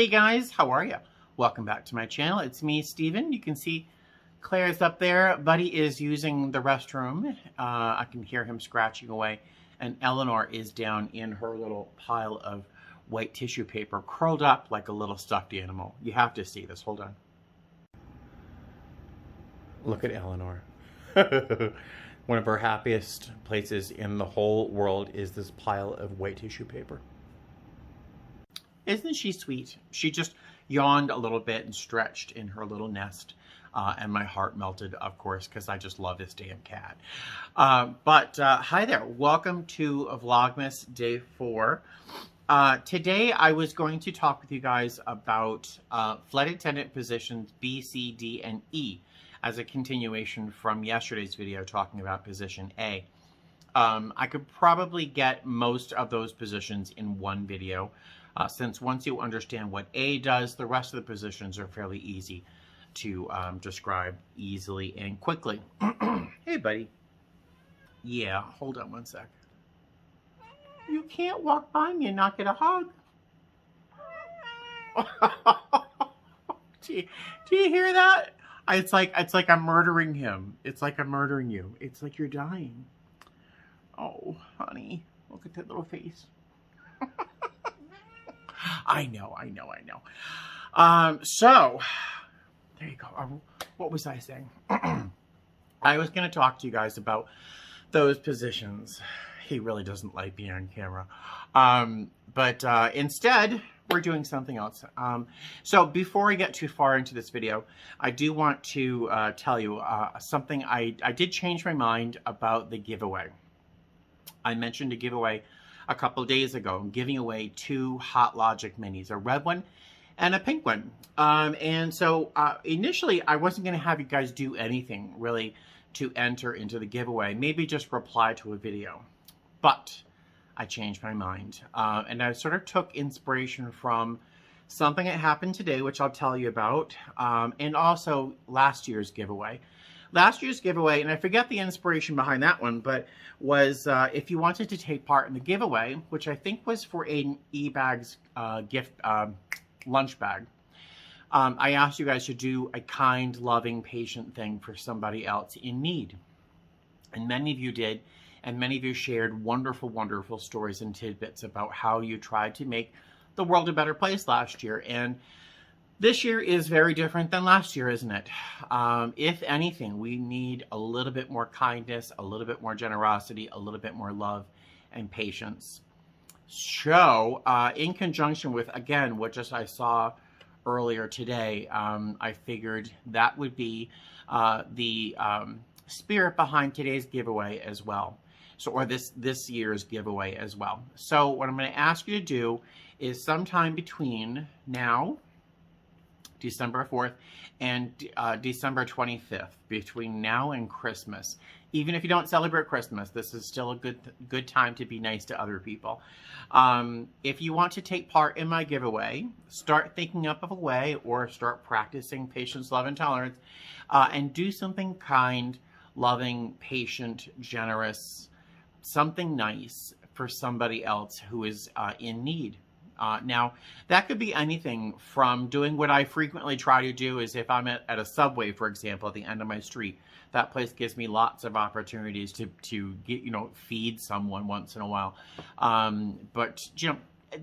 Hey guys, how are you? Welcome back to my channel. It's me, Steven. You can see Claire's up there. Buddy is using the restroom. I can hear him scratching away. And Eleanor is down in her little pile of white tissue paper, curled up like a little stuffed animal. You have to see this. Hold on. Look at Eleanor. One of her happiest places in the whole world is this pile of white tissue paper. Isn't she sweet? She just yawned a little bit and stretched in her little nest. And my heart melted, of course, because I just love this damn cat. Hi there. Welcome to Vlogmas Day 4. Today, I was going to talk with you guys about flight attendant positions B, C, D, and E as a continuation from yesterday's video talking about position A. I could probably get most of those positions in one video. Since once you understand what A does, the rest of the positions are fairly easy to describe easily and quickly. Hey, buddy. Yeah, hold on one sec. You can't walk by me and not get a hug. Do you hear that? It's like I'm murdering him. It's like I'm murdering you. It's like you're dying. Oh, honey, look at that little face. I know. So, there you go. What was I saying? I was going to talk to you guys about those positions. He really doesn't like being on camera. Instead, we're doing something else. So before I get too far into this video, I do want to tell you something. I did change my mind about the giveaway. I mentioned a giveaway a couple days ago. I'm giving away 2 Hot Logic minis, a red one and a pink one. Initially, I wasn't going to have you guys do anything really to enter into the giveaway. Maybe just reply to a video. But I changed my mind. And I sort of took inspiration from something that happened today, which I'll tell you about, and also last year's giveaway. Last year's giveaway, and I forget the inspiration behind that one, but was if you wanted to take part in the giveaway, which I think was for an eBags gift lunch bag, I asked you guys to do a kind, loving, patient thing for somebody else in need. And many of you did, and many of you shared wonderful, wonderful stories and tidbits about how you tried to make the world a better place last year. And this year is very different than last year, isn't it? If anything, we need a little bit more kindness, a little bit more generosity, a little bit more love and patience. So, in conjunction with, again, what just I saw earlier today, I figured that would be the spirit behind today's giveaway as well. So, or this year's giveaway as well. So, what I'm going to ask you to do is sometime between now, December 4th, and December 25th, between now and Christmas. Even if you don't celebrate Christmas, this is still a good time to be nice to other people. If you want to take part in my giveaway, start thinking up of a way or start practicing patience, love, and tolerance, and do something kind, loving, patient, generous, something nice for somebody else who is in need. Now, that could be anything from doing what I frequently try to do is if I'm at a Subway, for example, at the end of my street. That place gives me lots of opportunities to get, feed someone once in a while.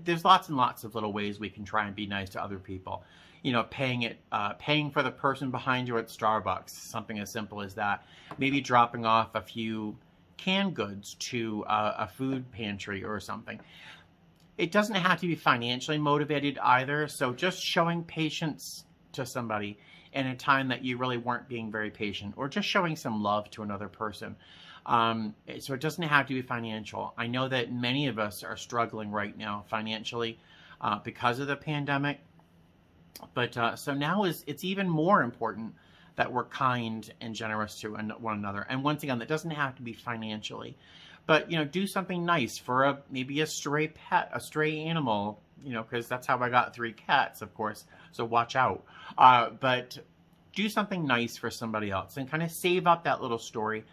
There's lots and lots of little ways we can try and be nice to other people. Paying for the person behind you at Starbucks, something as simple as that. Maybe dropping off a few canned goods to a food pantry or something. It doesn't have to be financially motivated either, so just showing patience to somebody in a time that you really weren't being very patient, or just showing some love to another person. So it doesn't have to be financial. I know that many of us are struggling right now financially because of the pandemic, but so now it's even more important that we're kind and generous to one another. And once again, that doesn't have to be financially. But, do something nice for maybe a stray pet, a stray animal, because that's how I got 3 cats, of course. So watch out. But do something nice for somebody else and kind of save up that little story,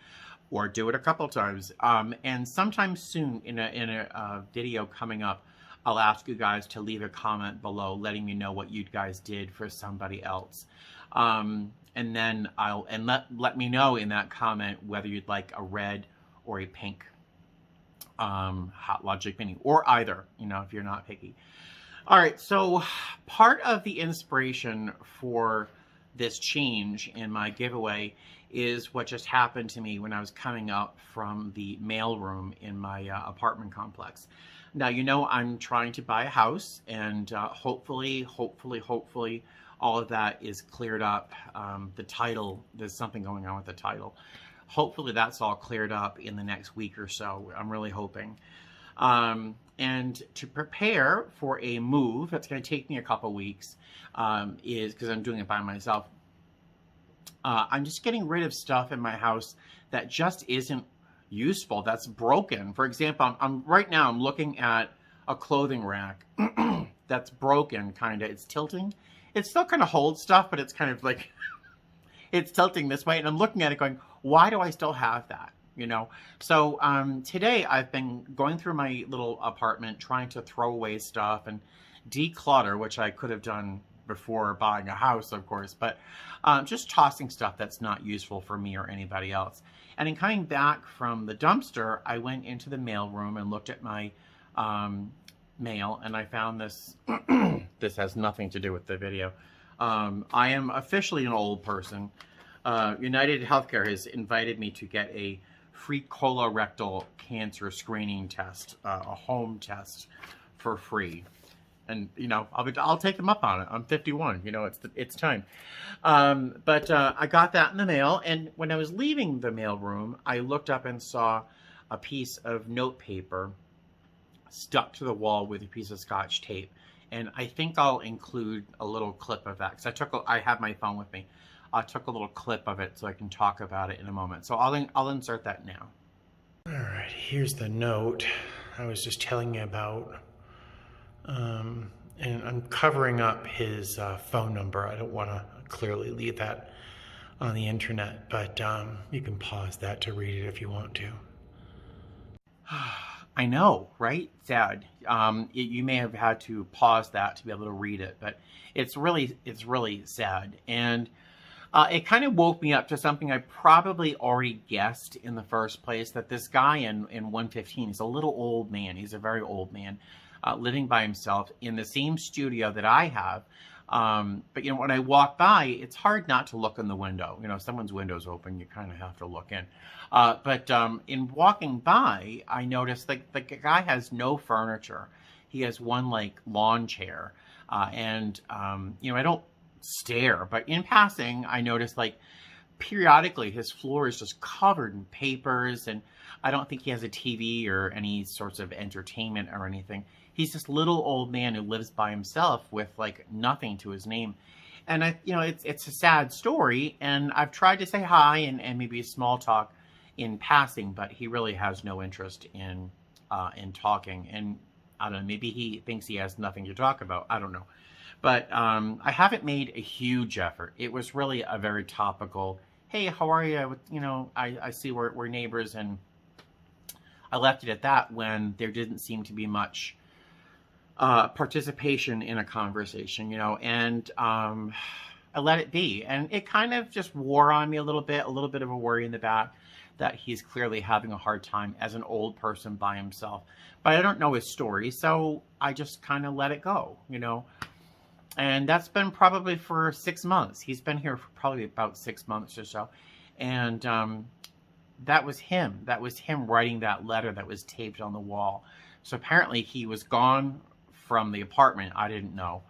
or do it a couple times. And sometime soon in a video coming up, I'll ask you guys to leave a comment below letting me know what you guys did for somebody else. And then let me know in that comment whether you'd like a red or a pink Hot Logic Mini, or either, you know, if you're not picky. All right, so part of the inspiration for this change in my giveaway is what just happened to me when I was coming up from the mailroom in my apartment complex. Now, you know, I'm trying to buy a house, and hopefully, all of that is cleared up. The title, there's something going on with the title. Hopefully that's all cleared up in the next week or so. I'm really hoping. And to prepare for a move, that's going to take me a couple weeks, is because I'm doing it by myself. I'm just getting rid of stuff in my house that just isn't useful, that's broken. For example, right now I'm looking at a clothing rack that's broken, kind of. It's tilting. It still kind of holds stuff, but it's kind of like it's tilting this way, and I'm looking at it going, why do I still have that? You know? So today I've been going through my little apartment trying to throw away stuff and declutter, which I could have done before buying a house, of course, but just tossing stuff that's not useful for me or anybody else. And in coming back from the dumpster, I went into the mail room and looked at my mail, and I found this. This has nothing to do with the video. I am officially an old person. United Healthcare has invited me to get a free colorectal cancer screening test, a home test for free. And, you know, I'll take them up on it. I'm 51, you know, it's time. But I got that in the mail, and when I was leaving the mail room, I looked up and saw a piece of note paper stuck to the wall with a piece of Scotch tape. And I think I'll include a little clip of that, because I have my phone with me. I took a little clip of it so I can talk about it in a moment. So I'll insert that now. All right, here's the note I was just telling you about. And I'm covering up his phone number. I don't want to clearly leave that on the internet, but you can pause that to read it if you want to. I know, right? Sad. You may have had to pause that to be able to read it, but it's really sad. And it kind of woke me up to something I probably already guessed in the first place, that this guy in 115 is a little old man. He's a very old man. Living by himself in the same studio that I have. But, you know, when I walk by, it's hard not to look in the window. You know, if someone's window's open, you kind of have to look in. But in walking by, I noticed that the guy has no furniture. He has one, like, lawn chair. You know, I don't stare, but in passing, I noticed, like, periodically his floor is just covered in papers, and I don't think he has a TV or any sorts of entertainment or anything. He's this little old man who lives by himself with like nothing to his name. And you know, it's a sad story, and I've tried to say hi and maybe a small talk in passing, but he really has no interest in talking. And I don't know, maybe he thinks he has nothing to talk about. I don't know. But I haven't made a huge effort. It was really a very topical, hey, how are you? You know, I see we're neighbors, and I left it at that when there didn't seem to be much participation in a conversation, you know, and I let it be. And it kind of just wore on me a little bit of a worry in the back that he's clearly having a hard time as an old person by himself. But I don't know his story, so I just kind of let it go, you know. And that's been probably for 6 months. He's been here for probably about 6 months or so. And that was him. That was him writing that letter that was taped on the wall. So apparently he was gone from the apartment, I didn't know,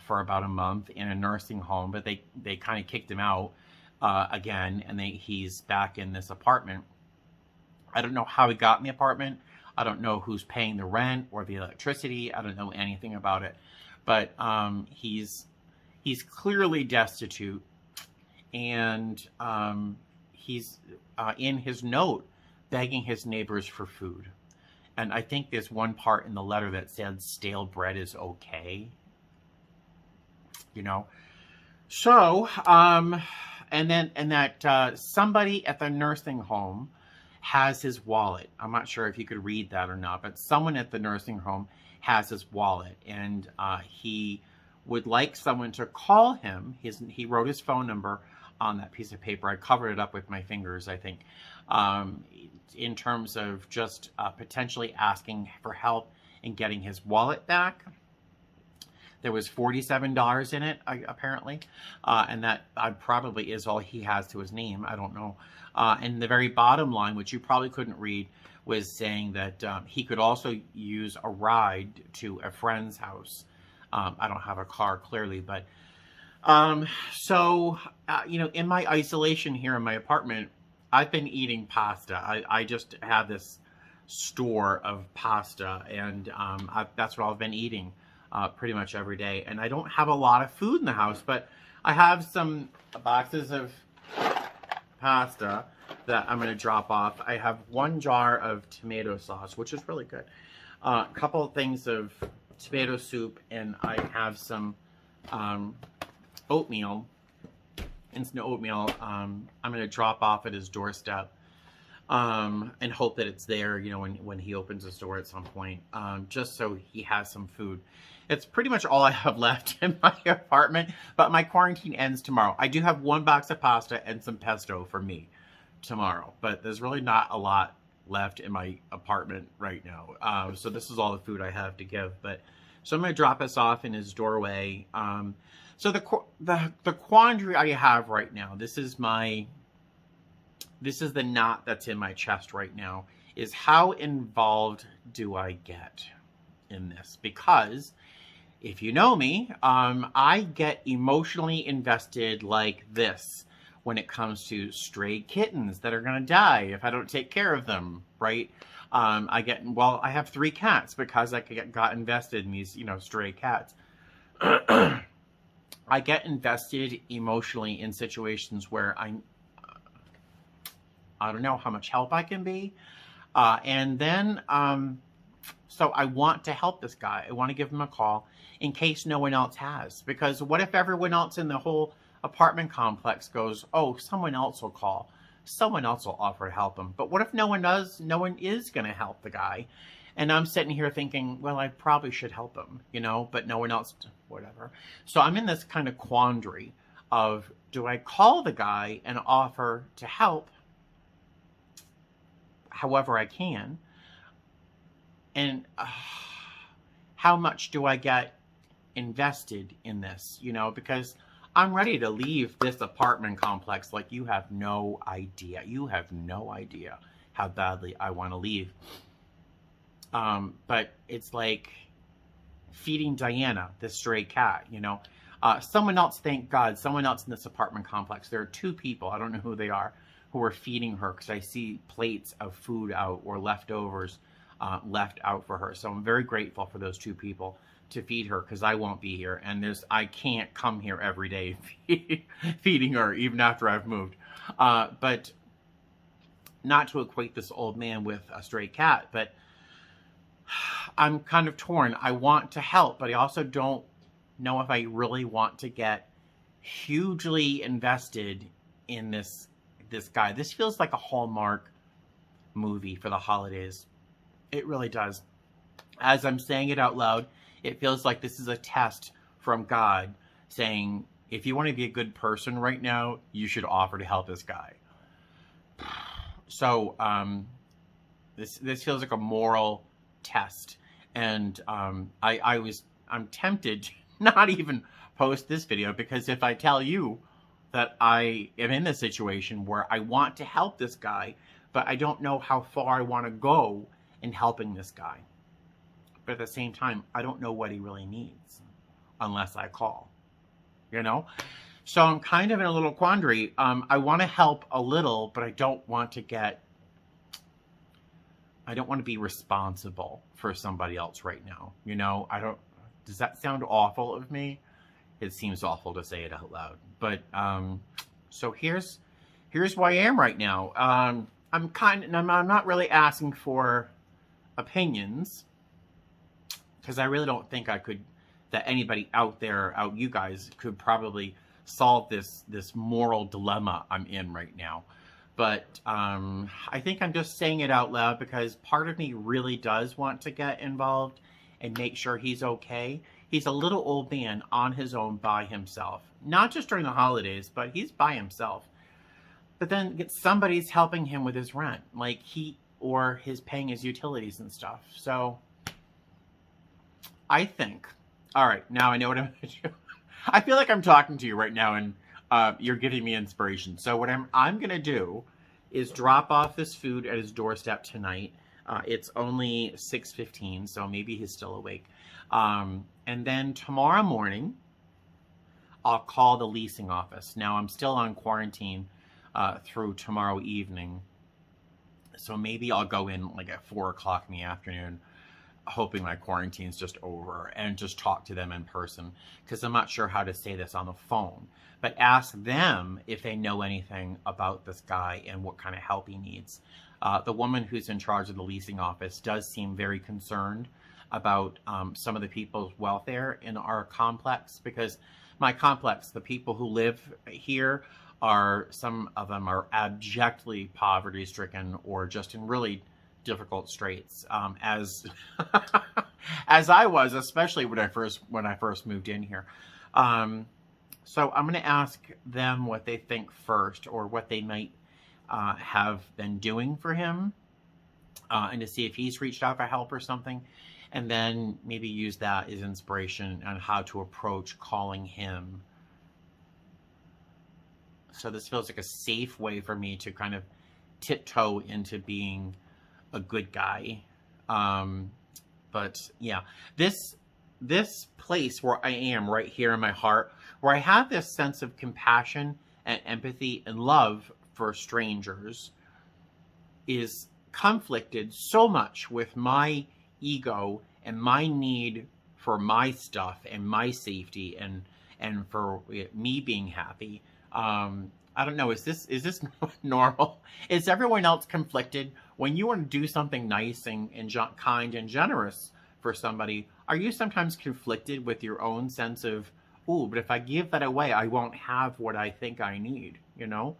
for about a month in a nursing home. But they kind of kicked him out again, and he's back in this apartment. I don't know how he got in the apartment. I don't know who's paying the rent or the electricity. I don't know anything about it. But he's clearly destitute, and he's in his note begging his neighbors for food. And I think there's one part in the letter that said stale bread is okay. You know? So, and that somebody at the nursing home has his wallet. I'm not sure if you could read that or not, but someone at the nursing home has his wallet, and he would like someone to call him. He wrote his phone number on that piece of paper. I covered it up with my fingers, I think, in terms of just potentially asking for help in getting his wallet back. There was $47 in it, apparently, and that probably is all he has to his name. I don't know. And the very bottom line, which you probably couldn't read, was saying that he could also use a ride to a friend's house. I don't have a car, clearly, but you know, in my isolation here in my apartment, I've been eating pasta. I just have this store of pasta, and that's what I've been eating pretty much every day. And I don't have a lot of food in the house, but I have some boxes of pasta that I'm going to drop off. I have 1 jar of tomato sauce, which is really good. A couple of things of tomato soup, and I have some oatmeal, instant oatmeal. I'm going to drop off at his doorstep and hope that it's there, you know, when he opens the store at some point, just so he has some food. It's pretty much all I have left in my apartment, but my quarantine ends tomorrow. I do have 1 box of pasta and some pesto for me tomorrow, but there's really not a lot left in my apartment right now. So this is all the food I have to give. But so I'm going to drop us off in his doorway. So the quandary I have right now, this is the knot that's in my chest right now, is how involved do I get in this? Because if you know me, I get emotionally invested like this when it comes to stray kittens that are going to die if I don't take care of them, right? I have 3 cats because I got invested in these, you know, stray cats. I get invested emotionally in situations where I don't know how much help I can be. And then, so I want to help this guy. I want to give him a call in case no one else has. Because what if everyone else in the whole apartment complex goes, oh, someone else will call. Someone else will offer to help him. But what if no one does? No one is going to help the guy. And I'm sitting here thinking, well, I probably should help him, you know, but no one else, whatever. So I'm in this kind of quandary of, do I call the guy and offer to help however I can? And how much do I get invested in this, you know, because I'm ready to leave this apartment complex like you have no idea. You have no idea how badly I want to leave. But it's like feeding Diana, this stray cat, you know. Someone else, thank God, someone else in this apartment complex, there are 2 people, I don't know who they are, who are feeding her, because I see plates of food out or leftovers left out for her. So I'm very grateful for those 2 people to feed her, because I won't be here, and I can't come here every day feeding her, even after I've moved. But not to equate this old man with a stray cat, but I'm kind of torn. I want to help, but I also don't know if I really want to get hugely invested in this guy. This feels like a Hallmark movie for the holidays. It really does. As I'm saying it out loud, it feels like this is a test from God saying, if you want to be a good person right now, you should offer to help this guy. So this feels like a moral test, and I'm tempted to not even post this video, because if I tell you that I am in this situation where I want to help this guy, but I don't know how far I want to go in helping this guy, but at the same time, I don't know what he really needs unless I call, you know? So I'm kind of in a little quandary. I want to help a little, but I don't want to be responsible for somebody else right now. You know, does that sound awful of me? It seems awful to say it out loud. But, so here's where I am right now. I'm not really asking for opinions, because I really don't think that anybody out there, you guys, could probably solve this moral dilemma I'm in right now. But I think I'm just saying it out loud because part of me really does want to get involved and make sure he's okay. He's a little old man on his own by himself. Not just during the holidays, but he's by himself. But then somebody's helping him with his rent, like or his paying his utilities and stuff. So I think, all right, now I know what I'm going to do. I feel like I'm talking to you right now, and you're giving me inspiration. So what I'm going to do is drop off this food at his doorstep tonight. It's only 6:15, so maybe he's still awake. And then tomorrow morning, I'll call the leasing office. Now, I'm still on quarantine through tomorrow evening, so maybe I'll go in like at 4 o'clock in the afternoon, hoping my quarantine's just over, and just talk to them in person, because I'm not sure how to say this on the phone. But ask them if they know anything about this guy and what kind of help he needs. The woman who's in charge of the leasing office does seem very concerned about some of the people's welfare in our complex, because my complex, the people who live here, some of them are abjectly poverty stricken or just in really difficult straits, as as I was, especially when I first moved in here. So I'm going to ask them what they think first, or what they might have been doing for him, and to see if he's reached out for help or something, and then maybe use that as inspiration on how to approach calling him. So this feels like a safe way for me to kind of tiptoe into being a good guy. But yeah, this place where I am right here in my heart, where I have this sense of compassion and empathy and love for strangers, is conflicted so much with my ego and my need for my stuff and my safety and for me being happy. I don't know, is this normal? Is everyone else conflicted? When you want to do something nice and kind and generous for somebody, are you sometimes conflicted with your own sense of, ooh, but if I give that away, I won't have what I think I need, you know?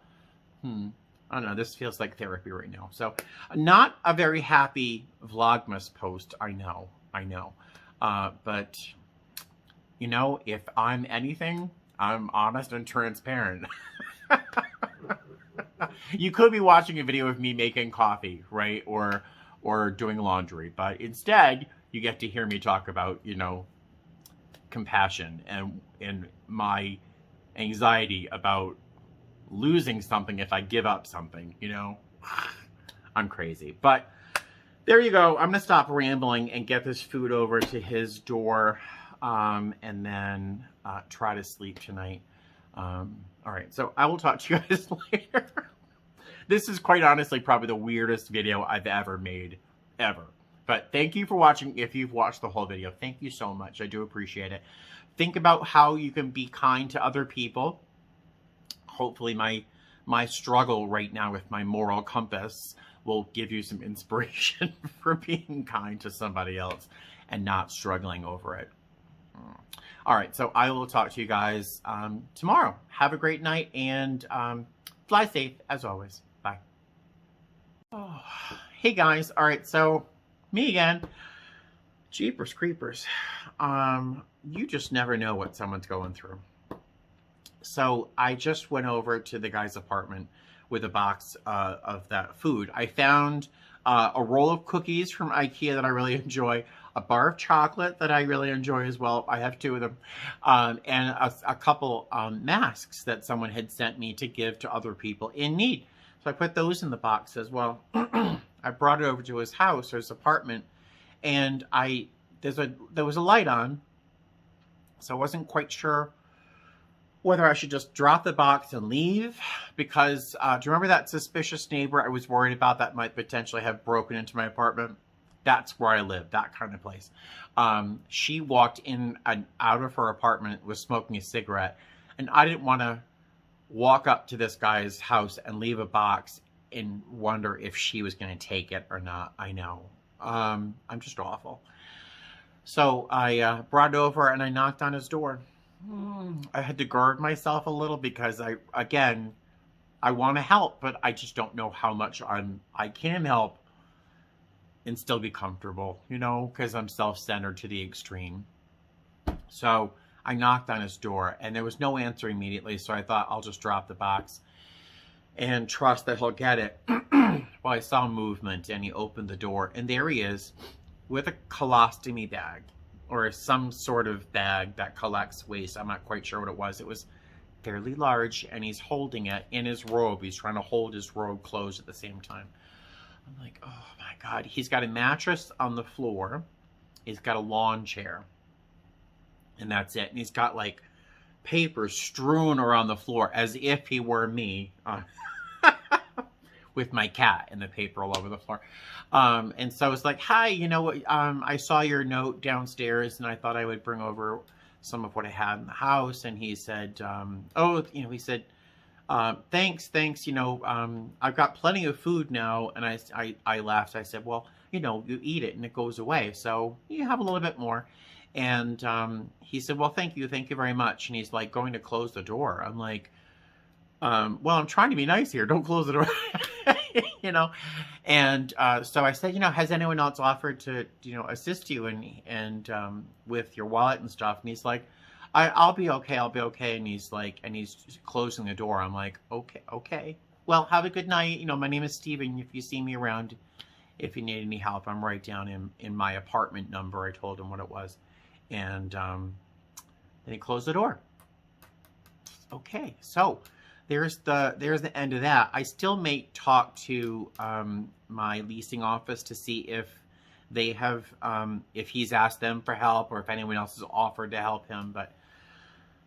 I don't know, this feels like therapy right now. So, not a very happy Vlogmas post, I know. But, you know, if I'm anything, I'm honest and transparent. You could be watching a video of me making coffee, right? Or doing laundry. But instead, you get to hear me talk about, you know, compassion and my anxiety about losing something if I give up something, you know? I'm crazy. But there you go. I'm going to stop rambling and get this food over to his door, and then try to sleep tonight. All right, so I will talk to you guys later. This is quite honestly probably the weirdest video I've ever made, ever. But thank you for watching. If you've watched the whole video, thank you so much. I do appreciate it. Think about how you can be kind to other people. Hopefully my struggle right now with my moral compass will give you some inspiration for being kind to somebody else and not struggling over it. All right, so I will talk to you guys tomorrow. Have a great night, and fly safe as always. Bye. Oh, hey guys. All right, so me again. Jeepers creepers. You just never know what someone's going through. So I just went over to the guy's apartment with a box of that food. I found a roll of cookies from IKEA that I really enjoy, a bar of chocolate that I really enjoy as well. I have 2 of them, and a couple masks that someone had sent me to give to other people in need. So I put those in the box as well. I brought it over to his house or his apartment, and there was a light on, so I wasn't quite sure whether I should just drop the box and leave, because do you remember that suspicious neighbor I was worried about that might potentially have broken into my apartment? That's where I live, that kind of place. She walked in and out of her apartment, was smoking a cigarette, and I didn't want to walk up to this guy's house and leave a box and wonder if she was going to take it or not. I know. I'm just awful. So I brought it over and I knocked on his door. I had to guard myself a little because I want to help, but I just don't know how much I can help and still be comfortable, you know, because I'm self-centered to the extreme. So I knocked on his door, and there was no answer immediately, so I thought I'll just drop the box and trust that he'll get it. Well, I saw movement, and he opened the door, and there he is with a colostomy bag, or some sort of bag that collects waste. I'm not quite sure what it was. It was fairly large, and he's holding it in his robe. He's trying to hold his robe closed at the same time. I'm like, oh my God. He's got a mattress on the floor. He's got a lawn chair. And that's it. And he's got like paper strewn around the floor as if he were me with my cat and the paper all over the floor. And so it's like, hi, you know what? I saw your note downstairs and I thought I would bring over some of what I had in the house. And he said, he said, thanks. You know, I've got plenty of food now. And I laughed. I said, well, you know, you eat it and it goes away. So you have a little bit more. And he said, well, thank you very much. And he's like going to close the door. I'm like, well, I'm trying to be nice here. Don't close the door, you know? And so I said, you know, has anyone else offered to, you know, assist you and with your wallet and stuff? And he's like, I'll be okay. And he's like, and he's closing the door. I'm like, okay. Well, have a good night. You know, my name is Steven. If you see me around, if you need any help, I'm right down in my apartment number. I told him what it was. And then he closed the door. Okay, so there's the end of that. I still may talk to my leasing office to see if they have if he's asked them for help or if anyone else has offered to help him. But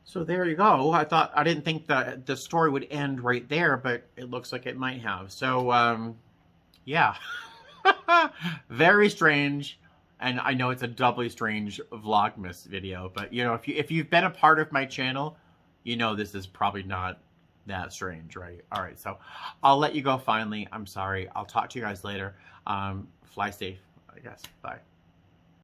so there you go. I didn't think that the story would end right there, but it looks like it might have. So yeah, very strange. And I know it's a doubly strange Vlogmas video, but you know, if you've been a part of my channel, you know this is probably not that strange, right? All right, so I'll let you go finally. I'm sorry. I'll talk to you guys later. Fly safe, I guess. Bye.